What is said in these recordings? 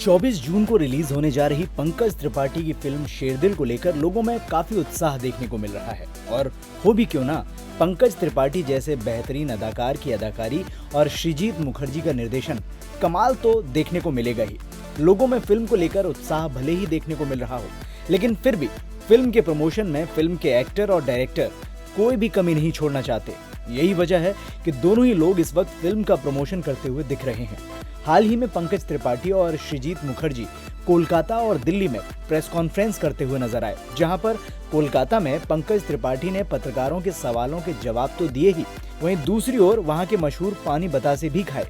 24 जून को रिलीज होने जा रही पंकज त्रिपाठी की फिल्म शेरदिल को लेकर लोगों में काफी उत्साह देखने को मिल रहा है। और हो भी क्यों ना, पंकज त्रिपाठी जैसे बेहतरीन अदाकार की अदाकारी और श्रीजीत मुखर्जी का निर्देशन कमाल तो देखने को मिलेगा ही। लोगों में फिल्म को लेकर उत्साह भले ही देखने को मिल रहा हो, लेकिन फिर भी फिल्म के प्रमोशन में फिल्म के एक्टर और डायरेक्टर कोई भी कमी नहीं छोड़ना चाहते। यही वजह है कि दोनों ही लोग इस वक्त फिल्म का प्रमोशन करते हुए दिख रहे हैं। हाल ही में पंकज त्रिपाठी और श्रीजीत मुखर्जी कोलकाता और दिल्ली में प्रेस कॉन्फ्रेंस करते हुए नजर आए, जहां पर कोलकाता में पंकज त्रिपाठी ने पत्रकारों के सवालों के जवाब तो दिए ही, वहीं दूसरी ओर वहां के मशहूर पानी बतासे भी खाए।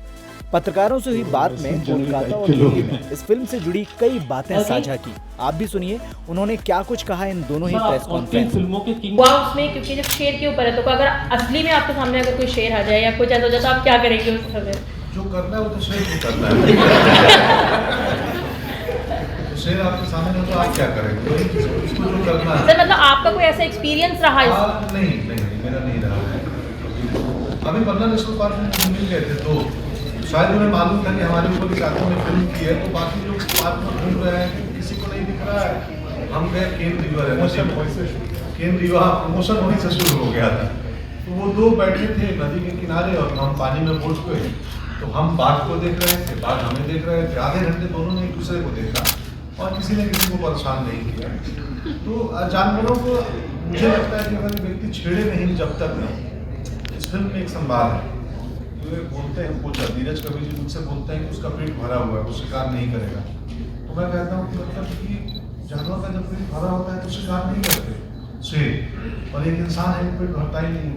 पत्रकारों से हुई बात में कोलकाता और दिल्ली में इस फिल्म से जुड़ी कई बातें साझा की। आप भी सुनिए उन्होंने क्या कुछ कहा इन दोनों ही प्रेस कॉन्फ्रेंस फिल्मों के उसमें, क्योंकि जब शेर के ऊपर है तो अगर असली में आपके सामने अगर कोई शेर आ जाए या कुछ ऐसा हो जाए तो आप क्या करेंगे उस समय? जो करना है वो तो शेर को करना है। तो शेर आपके सामने हो तो आप क्या करेंगे? इसको जो करना है। सर, मतलब आपका कोई ऐसा एक्सपीरियंस रहा है? नहीं, मेरा नहीं रहा है। अभी पन्ना नेशनल पार्क में मुझे मिल गए थे तो शायद उन्हें मालूम था कि हमारे ऊपर इस आदमी ने फिल्म की है, तो बाकी लोग पार्क में घूम रहे हैं, किसी को नहीं दिख रहा है। हम गए केंद्र युवा प्रमोशन वहीं से शुरू हो गया था। तो वो दो बैठे थे नदी के किनारे और हम पानी में पहुंच गए। तो हम बाघ को देख रहे थे, बाघ हमें देख रहे थे। आधे घंटे दोनों ने एक दूसरे को देखा और किसी ने किसी को परेशान नहीं किया। तो जानवरों को मुझे लगता है कि अगर व्यक्ति छेड़े नहीं जब तक नहीं। इस फिल्म में एक संवाद है, बोलते हैं पूछा धीरज कवि जी मुझसे बोलते हैं कि उसका पेट भरा हुआ है, वो शिकार नहीं करेगा। तो मैं कहता हूँ कि मतलब कि जानवर का जब पेट भरा होता है तो शिकार नहीं करते शेर, और एक इंसान है पेट भरता ही नहीं।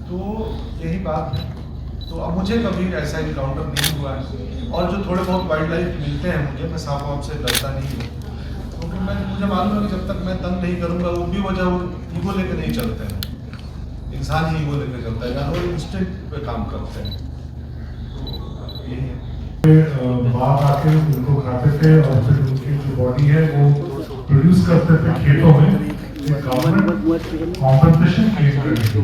तो यही बात है। तो अब मुझे कभी ऐसा इनकाउंटर नहीं हुआ है, और जो थोड़े बहुत वाइल्ड लाइफ मिलते हैं मुझे, मैं सांप वाप से डरता नहीं हूँ, क्योंकि मुझे मालूम है कि जब तक मैं तंग नहीं करूँगा, वो भी वजह वो ईगो लेकर नहीं चलते हैं। इंसान ही ईगो लेकर चलता है, जानवर इंस्टिंक्ट पे काम करते हैं। तो यही है। बाघ आके उनको खाते थे और फिर उनकी जो बॉडी है वो प्रोड्यूस करते थे खेतों में। गवर्नमेंट कॉम्पनसेशन क्लेम करती।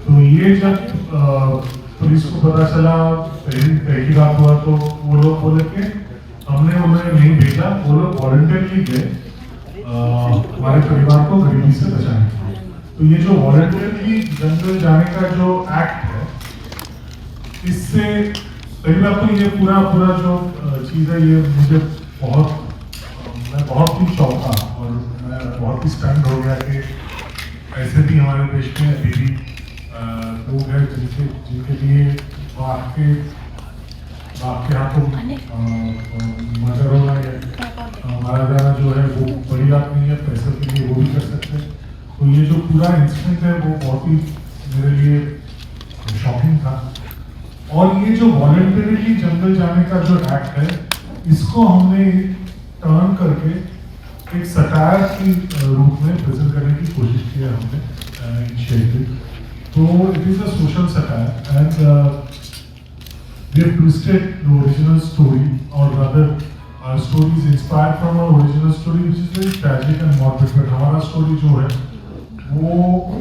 तो ये जब पुलिस को पता चला, पहली बात हुआ तो वो लोग बोले कि हमने उन्हें नहीं भेजा, वो लोग वॉलंटियरली गए हमारे परिवार को गरीबी से बचाने। तो ये जो वॉलंटियरली जंगल जाने का जो एक्ट है, इससे पहली बात तो ये पूरा जो चीज़ है, ये मुझे मैं बहुत ही चौंका और मैं बहुत ही स्टंड हो गया कि ऐसे भी हमारे देश में अभी भी लोग हैं जिनके लिए बाघ के हाथों मर्डर होना या मारा जाना जो है वो बड़ी बात नहीं है। पैसे के लिए वो भी कर सकते हैं। तो ये जो पूरा इंसिडेंट है वो बहुत ही मेरे लिए शॉकिंग था। और ये जो वॉलंटरीली जंगल जाने का जो एक्ट है, इसको हमने टर्न करके एक सटायर की रूप में प्रेजेंट करने की कोशिश की है हमने इनिशिएटिव। तो it is a social satire and we have twisted the original story, और rather our story is inspired from our original story which is very tragic and morbid, but हमारा स्टोरी जो है वो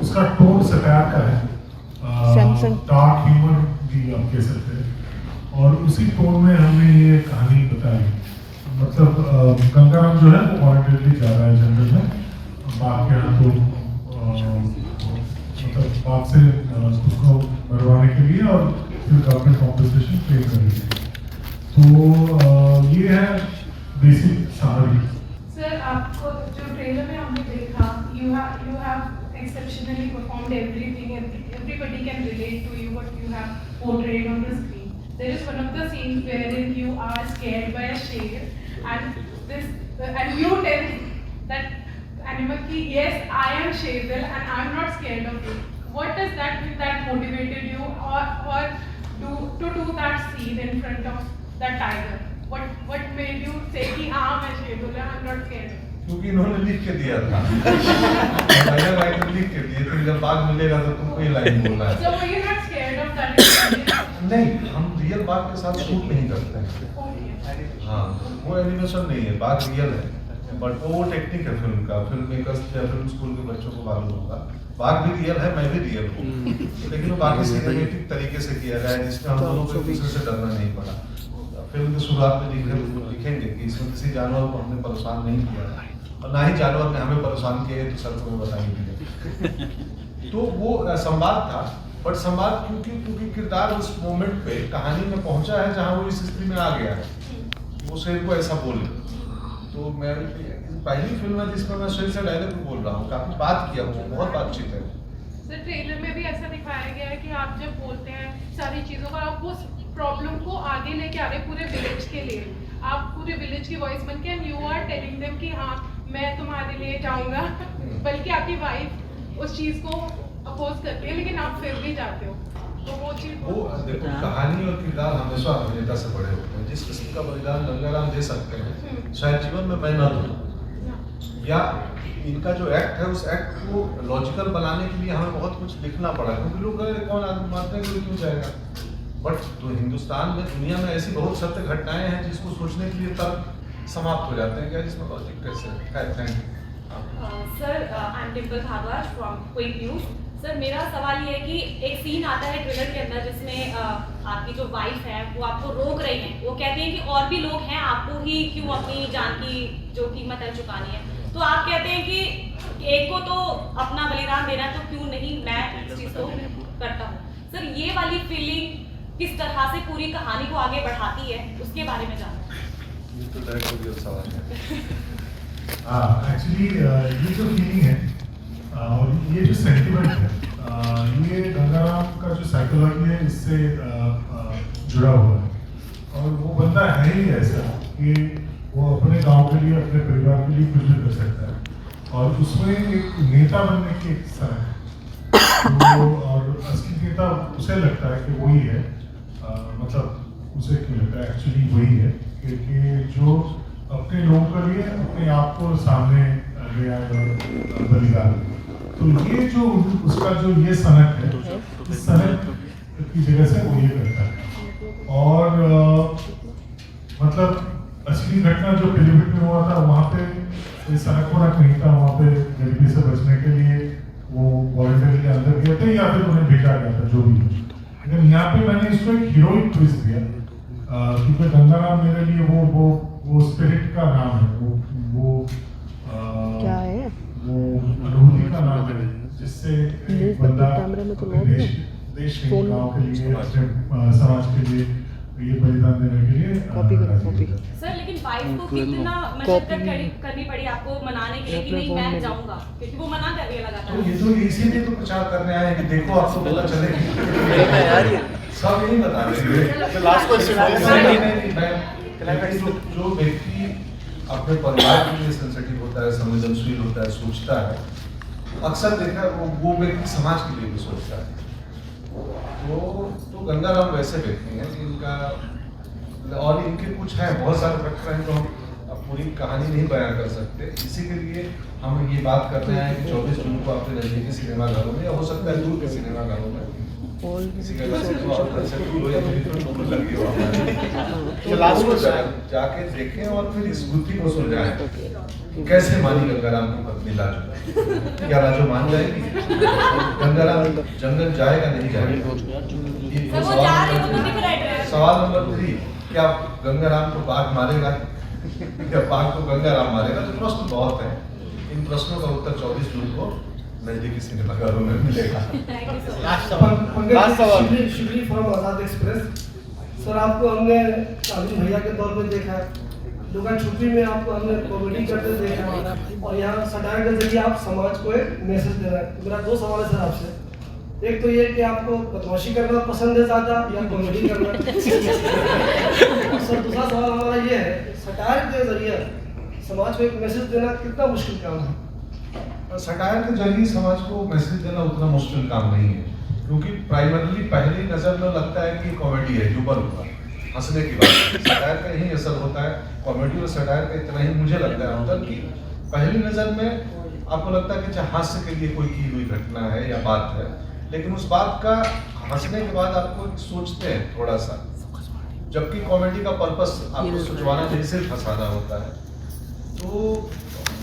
उसका टोन सटायर का है, dark humour भी आप कह सकते हैं। और उसी टोन में हमने ये कहानी बताई। मतलब गंगाराम जो है वो वॉलंटियरली जा रहा है जंगल में बाघ के हाथों, मतलब बाघ से उसको मरवाने के लिए, और फिर गवर्नमेंट कॉम्पनसेशन क्लेम करेगी। तो ये है बेसिक समरी। सर, आपको जो ट्रेलर में हमने देखा, you have exceptionally performed everything, and everybody can relate to you what you have portrayed on the screen. There is one of the scenes wherein you are scared by a sheer, and you tell that animal ki yes, I am Sherdil and I am not scared of you. What does that motivated you or to do that scene in front of that tiger? What made you say कि हाँ मैं Sherdil I am not scared? क्योंकि इन्होंने लिख के दिया था। मैंने लाइन लिख के दिए थे, जब बाघ मिलेगा तो तुमको ये लाइन बोलना है। So were you not scared of that? नहीं, हम रियल बाघ के साथ शूट नहीं करते हैं। हाँ, वो एनिमेशन नहीं है, बाघ रियल है, बट वो टेक्निक है फिल्म का। फिल्म मेकर्स या फिल्म स्कूल के बच्चों को मालूम होगा, बाघ भी रियल है, मैं भी रियल हूँ, लेकिन वो बाकी सिनेमेटिक तरीके से किया गया है, जिसमें हम दोनों को एक दूसरे से डरना नहीं पड़ा। फिल्म की शुरुआत में लिखेंगे कि इसमें किसी जानवर को हमने परेशान नहीं किया और ना ही जानवर ने हमें परेशान किया है, तो सर को बताएंगे। तो वो संवाद था, बट संवाद क्योंकि किरदार उस मोमेंट पे कहानी में पहुंचा है जहां वो इस स्थिति में आ गया है, वो शेर को ऐसा बोले। तो मैं पहली फिल्म है जिसमें मैं शेर से डायरेक्ट बोल रहा हूँ, काफी बात किया, बहुत बातचीत है। सर ट्रेलर में भी ऐसा दिखाया गया है कि आप जब बोलते हैं सारी चीज़ों का, आप उस प्रॉब्लम को आगे लेके आ रहे पूरे विलेज के लिए, आप पूरे विलेज की वॉइस बन के and you are telling them कि हाँ मैं तुम्हारे लिए जाऊंगा, बल्कि आपकी वाइफ उस चीज़ को अपोज करती है लेकिन आप फिर भी जाते हो, तो वो चीज़ वो देखो कहानी और किरदार हमेशा अभिनेता से बड़े होते हैं। जिस किस्म का बलिदान गंगाराम दे सकते हैं शायद जीवन में मैं न दूँ, या इनका जो एक्ट है उस एक्ट को लॉजिकल बनाने के लिए हमें बहुत कुछ लिखना पड़ा, क्योंकि लोग कौन आदमी मारते हैं क्यों जाएगा। बट तो हिंदुस्तान में दुनिया में ऐसी बहुत सत्य घटनाएं हैं जिसको सोचने के लिए तर्क समाप्त हो जाते हैं, क्या इसमें लॉजिक कैसे है। Thank you sir. I am Dimple Bhardwaj from Quick News. Sir मेरा सवाल ये है कि एक सीन आता है ट्रेलर के अंदर जिसमें आपकी जो वाइफ है वो आपको रोक रही है, वो कहती है कि और भी लोग हैं, आपको ही क्यों अपनी जान की जो कीमत है चुकानी है। तो आप कहते हैं कि एक को तो अपना बलिदान देना है तो क्यों नहीं मैं इस चीज़ को करता हूँ। सर ये वाली फीलिंग किस तरह से पूरी कहानी को आगे बढ़ाती है उसके बारे में जानना। ये तो डायरेक्ट सवाल है। एक्चुअली ये जो फीलिंग है और ये जो सेंटिमेंट है, ये गंगाराम का जो साइकोलॉजी है इससे जुड़ा हुआ है। और वो बंदा है ही ऐसा कि वो अपने गांव के लिए, अपने परिवार के लिए कुछ भी कर सकता है, और उसमें एक नेता बनने की एक तरह है। तो और असली नेता उसे लगता है कि वही है, मतलब उसे क्यों लगता है, एक्चुअली वही है कि जो अपने लोगों के लिए अपने आप को सामने ले आए और बलिदान। तो ये जो उसका जो ये सनक है, इस सनक की जगह से वो ये करता है। और मतलब असली घटना जो पिलीभीत में हुआ था वहाँ पे कोई सनक वनक नहीं था, वहाँ पे गरीबी से बचने के लिए वो वॉलंटियरली अंदर गए थे या फिर उन्हें भेजा गया था, जो भी। लेकिन यहाँ पे मैंने इसको एक हीरोइक ट्विस्ट दिया, क्योंकि गंगाराम मेरे लिए वो स्पिरिट का नाम है, वो क्या है, वो अनुभूति का नाम है, जिससे एक बंदा देश के गांव के लिए, अपने समाज के लिए ये बलिदान देने के लिए कॉपी। सर लेकिन वाइफ को कितना मशक्कत करनी पड़ी आपको मनाने के लिए कि नहीं मैं जाऊंगा, क्योंकि वो मना कर रही है लगातार। तो ये तो इसीलिए तो प्रचार करने आए हैं कि देखो आपको पता चलेगा, सब यही बता रहे हैं। लास्ट क्वेश्चन, जो व्यक्ति अपने परिवार के लिए सेंसिटिव होता है, संवेदनशील होता है, सोचता है, अक्सर देखा वो व्यक्ति समाज के लिए भी सोचता है। तो गंगाराम वैसे व्यक्ति हैं जिनका, और इनके कुछ हैं, बहुत सारे फैक्टर हैं जो हम पूरी कहानी नहीं बयान कर सकते। इसी के लिए हम ये बात कर रहे हैं कि 24 जून को अपने नजदीकी सिनेमाघरों में, या हो सकता है दूर के सिनेमाघरों में, जाके देखें और फिर इस गुत्थी को सुलझाएं। कैसे मानी गंगाराम की पत्नी लाजो? क्या लाजो मान जाएगी? गंगाराम जंगल जाएगा नहीं जाएगा? सवाल नंबर 3, क्या गंगाराम को बाघ मारेगा? क्या बाघ को गंगाराम मारेगा? तो प्रश्न बहुत है। इन प्रश्नों का उत्तर 24 जून को नजदीकी सिनेमाघरों में मिलेगा। शिवली फ्रॉम आजाद एक्सप्रेस। सर आपको हमने कालीन भैया के तौर पे देखा है, दुकान छुट्टी में आपको हमने कॉमेडी करते देखा है, और यहाँ सटायर के जरिए आप समाज को एक मैसेज दे रहे हैं। मेरा 2 सवाल है सर आपसे। एक तो ये कि आपको बदमाशी करना पसंद है ज़्यादा या कॉमेडी करना? सर दूसरा सवाल हमारा ये है, सटायर के जरिए समाज को एक मैसेज देना कितना मुश्किल काम है? सटायर के जरिए समाज को मैसेज देना उतना मुश्किल काम नहीं है, क्योंकि प्राइमरली पहली नजर में लगता है कि कॉमेडी है, ह्यूमर हुआ, हंसने की बात। सटायर का यही असर होता है, कॉमेडी और सटायर का इतना ही मुझे लगता है अंतर, कि पहली नजर में आपको लगता है कि हास्य के लिए कोई की हुई घटना है या बात है, लेकिन उस बात का हंसने के बाद आपको सोचते हैं थोड़ा सा, जबकि कॉमेडी का पर्पस आपको सोचवाना नहीं, सिर्फ हंसाना होता है। तो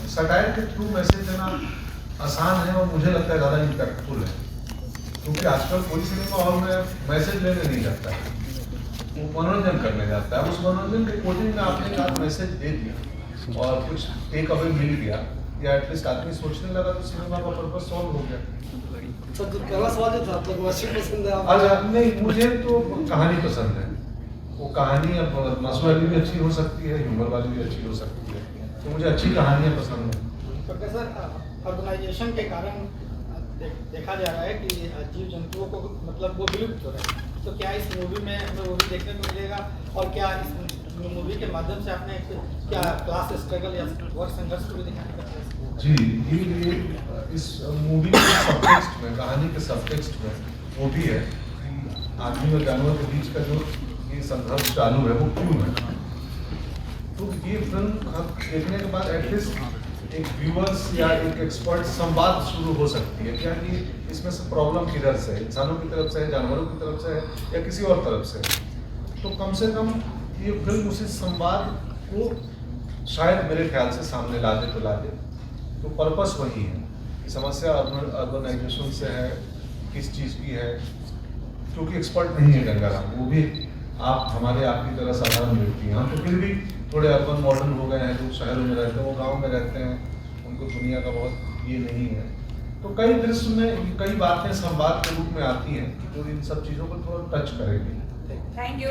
सटायर के थ्रू मैसेज देना आसान है और मुझे लगता है ज़्यादा इम्पैक्टफुल है, क्योंकि आजकल कोई सिनेमा हॉल में मैसेज लेने नहीं जाता है। वो मनोरंजन करने जाता है। उस मनोरंजन के कोचिंग में आपने एक आध मैसेज दे दिया और कुछ टेक अवे मिल गया या एटलीस्ट आदमी सोचने लगा तो सिनेमा का पर्पस सॉल्व हो गया। सर जो पहला सवाल जो था आपको मछली पसंद है आप अच्छा, नहीं मुझे तो कहानी पसंद है। वो कहानी अब बदमाश वाली भी अच्छी हो सकती है, ह्यूमर वाली भी अच्छी हो सकती है, तो मुझे अच्छी कहानियाँ पसंद हैं। तो सर अर्बनाइजेशन के कारण देखा जा रहा है कि जीव जंतुओं को मतलब वो विलुप्त हो रहे हैं, तो क्या इस मूवी में हमें वो भी देखने को मिलेगा? और क्या इस मूवी के माध्यम से आपने क्या क्लास स्ट्रगल या वर्ग संघर्ष को भी दिखाने का प्रयास किया? जी, ये इस मूवी के सबटेक्स्ट में, कहानी के सबटेक्स्ट में वो भी है कि आदमी और जानवर के बीच का जो ये संघर्ष चालू है वो क्यों है। तो ये फिल्म देखने के बाद एटलीस्ट एक व्यूअर्स या एक एक्सपर्ट संवाद शुरू हो सकती है क्या कि इसमें से प्रॉब्लम किधर से है, इंसानों की तरफ से है, जानवरों की तरफ से है या किसी और तरफ से है। तो कम से कम ये फिल्म उसी संवाद को शायद मेरे ख्याल से सामने ला दे तो ला दे। तो पर्पस वही है कि समस्या अर्बनाइजेशन से है, किस चीज़ की है, क्योंकि एक्सपर्ट नहीं है गंगाराम, वो भी आप हमारे आपकी तरह साधारण व्यक्ति हैं। हम तो फिर भी थोड़े अर्बन मॉडर्न हो गए हैं, जो शहरों में रहते हैं वो गांव में रहते हैं, उनको दुनिया का बहुत ये नहीं है। तो कई दृश्य में कई बातें संवाद के रूप में आती हैं जो इन सब चीज़ों को थोड़ा टच करेगी। Thank you.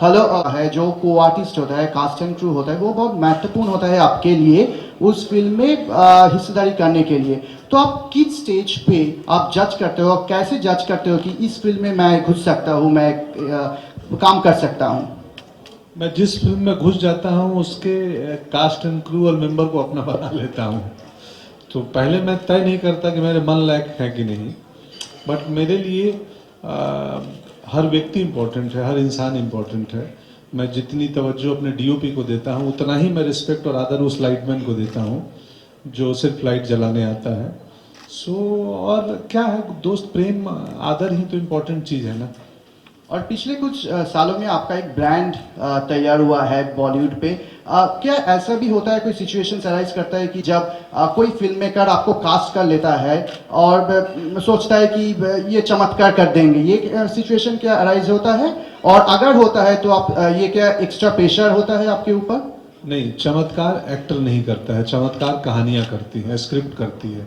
हेलो है जो को आर्टिस्ट होता है, कास्ट एंड क्रू होता है, वो बहुत महत्वपूर्ण होता है आपके लिए उस फिल्म में हिस्सेदारी करने के लिए। तो आप किस स्टेज पे आप जज करते हो, कैसे जज करते हो कि इस फिल्म में मैं घुस सकता हूँ, मैं काम कर सकता हूँ? मैं जिस फिल्म में घुस जाता हूँ उसके कास्ट एंड क्रू और मेंबर को अपना बना लेता हूँ। तो पहले मैं तय नहीं करता कि मेरे मन लायक है कि नहीं, बट मेरे लिए हर व्यक्ति इम्पोर्टेंट है, हर इंसान इम्पोर्टेंट है। मैं जितनी तवज्जो अपने डीओपी को देता हूँ उतना ही मैं रिस्पेक्ट और आदर उस लाइटमैन को देता हूँ जो सिर्फ लाइट जलाने आता है। और क्या है, दोस्त प्रेम आदर ही तो इम्पोर्टेंट चीज़ है ना। और पिछले कुछ सालों में आपका एक ब्रांड तैयार हुआ है बॉलीवुड पे। क्या ऐसा भी होता है, कोई सिचुएशन अराइज करता है कि जब कोई फिल्म मेकर आपको कास्ट कर लेता है और सोचता है कि ये चमत्कार कर देंगे, ये सिचुएशन क्या अराइज होता है? और अगर होता है तो आप ये क्या एक्स्ट्रा प्रेशर होता है आपके ऊपर? नहीं, चमत्कार एक्टर नहीं करता है, चमत्कार कहानियाँ करती है, स्क्रिप्ट करती है।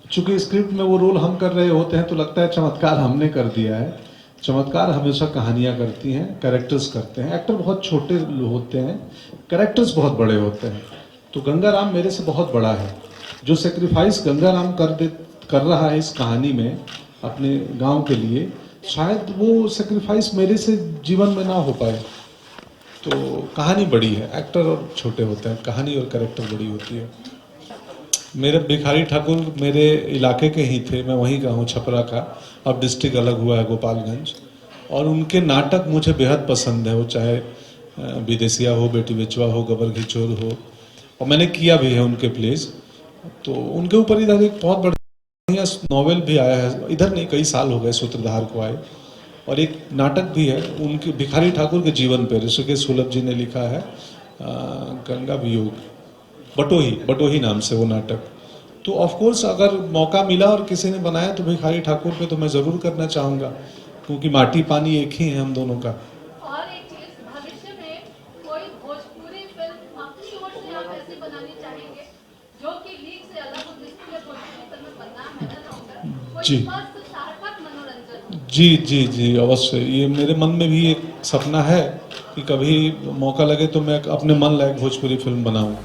चूंकि स्क्रिप्ट में वो रोल हम कर रहे होते हैं तो लगता है चमत्कार हमने कर दिया है। चमत्कार हमेशा कहानियाँ करती हैं, कैरेक्टर्स करते हैं। एक्टर बहुत छोटे होते हैं, कैरेक्टर्स बहुत बड़े होते हैं। तो गंगाराम मेरे से बहुत बड़ा है। जो सेक्रीफाइस गंगाराम कर रहा है इस कहानी में अपने गांव के लिए, शायद वो सेक्रीफाइस मेरे से जीवन में ना हो पाए। तो कहानी बड़ी है, एक्टर और छोटे होते हैं, कहानी और कैरेक्टर बड़ी होती है। मेरे भिखारी ठाकुर मेरे इलाके के ही थे, मैं वहीं का हूँ, छपरा का। अब डिस्ट्रिक्ट अलग हुआ है, गोपालगंज। और उनके नाटक मुझे बेहद पसंद है, वो चाहे विदेशिया हो, बेटी बेचवा हो, गबर घिचोर हो, और मैंने किया भी है उनके प्लेस। तो उनके ऊपर इधर एक बहुत बढ़िया नॉवेल भी आया है, इधर नहीं कई साल हो गए सूत्रधार को आए, और एक नाटक भी है उनके भिखारी ठाकुर के जीवन पर, ऋषिकेश सुलभ जी ने लिखा है, गंगा वियोग, बटोही नाम से वो नाटक। तो ऑफ कोर्स अगर मौका मिला और किसी ने बनाया तो भिखारी ठाकुर पे तो मैं ज़रूर करना चाहूँगा, क्योंकि माटी पानी एक ही है हम दोनों का। और एक चीज, भविष्य में कोई भोजपुरी फिल्म अपनी ओर से आप ऐसे बनानी चाहेंगे जो कि लीग से अलग हो, जिसके लिए भोजपुरी फिल्म बनना है? जी सार्थक मनोरंजन। जी जी जी अवश्य। ये मेरे मन में भी एक सपना है कि कभी मौका लगे तो मैं अपने मन लायक भोजपुरी फिल्म बनाऊँ।